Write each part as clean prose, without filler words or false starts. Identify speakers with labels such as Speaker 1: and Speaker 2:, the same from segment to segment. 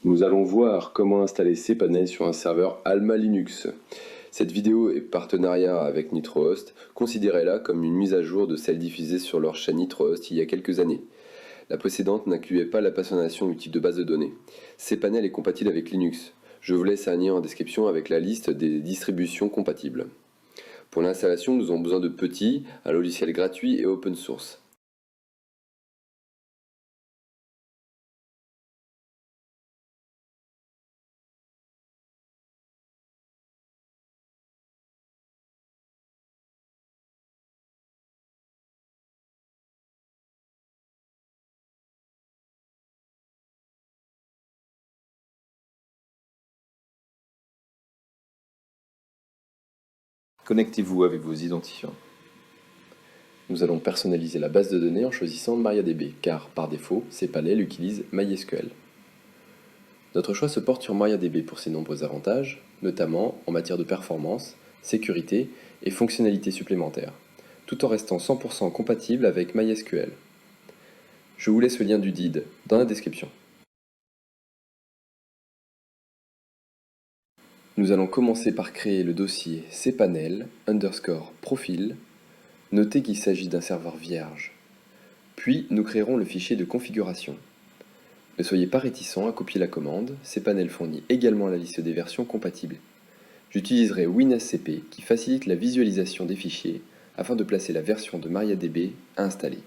Speaker 1: Nous allons voir comment installer cPanel sur un serveur Alma Linux. Cette vidéo est partenariat avec NitroHost. Considérez-la comme une mise à jour de celle diffusée sur leur chaîne NitroHost il y a quelques années. La précédente n'incluait pas la personnalisation du type de base de données. cPanel est compatible avec Linux. Je vous laisse un lien en description avec la liste des distributions compatibles. Pour l'installation, nous avons besoin de Putty, un logiciel gratuit et open source. Connectez-vous avec vos identifiants. Nous allons personnaliser la base de données en choisissant MariaDB, car par défaut, cPanel utilise MySQL. Notre choix se porte sur MariaDB pour ses nombreux avantages, notamment en matière de performance, sécurité et fonctionnalités supplémentaires, tout en restant 100% compatible avec MySQL. Je vous laisse le lien du DID dans la description. Nous allons commencer par créer le dossier cPanel_profil. Notez qu'il s'agit d'un serveur vierge. Puis nous créerons le fichier de configuration. Ne soyez pas réticents à copier la commande, cPanel fournit également la liste des versions compatibles. J'utiliserai WinSCP qui facilite la visualisation des fichiers afin de placer la version de MariaDB à installer.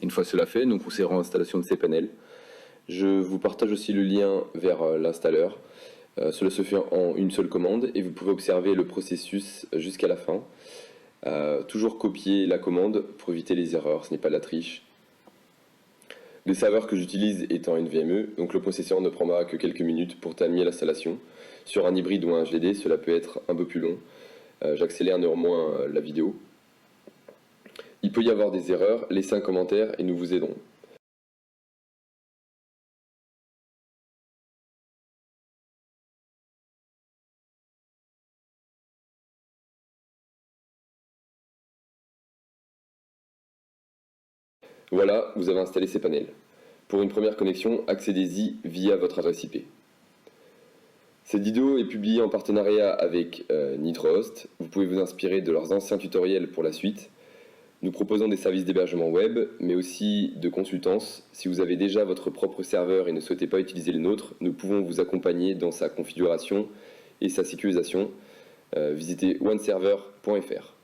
Speaker 1: Une fois cela fait, nous procéderons à l'installation de cPanel. Je vous partage aussi le lien vers l'installeur. Cela se fait en une seule commande et vous pouvez observer le processus jusqu'à la fin. Toujours copier la commande pour éviter les erreurs, ce n'est pas de la triche. Le serveur que j'utilise est en NVMe, donc le processeur ne prendra que quelques minutes pour terminer l'installation. Sur un hybride ou un GD, cela peut être un peu plus long. J'accélère néanmoins la vidéo. Il peut y avoir des erreurs, laissez un commentaire et nous vous aiderons. Voilà, vous avez installé cPanel. Pour une première connexion, accédez-y via votre adresse IP. Cette vidéo est publiée en partenariat avec NitroHost. Vous pouvez vous inspirer de leurs anciens tutoriels pour la suite. Nous proposons des services d'hébergement web, mais aussi de consultance. Si vous avez déjà votre propre serveur et ne souhaitez pas utiliser le nôtre, nous pouvons vous accompagner dans sa configuration et sa sécurisation. Visitez oneserver.fr.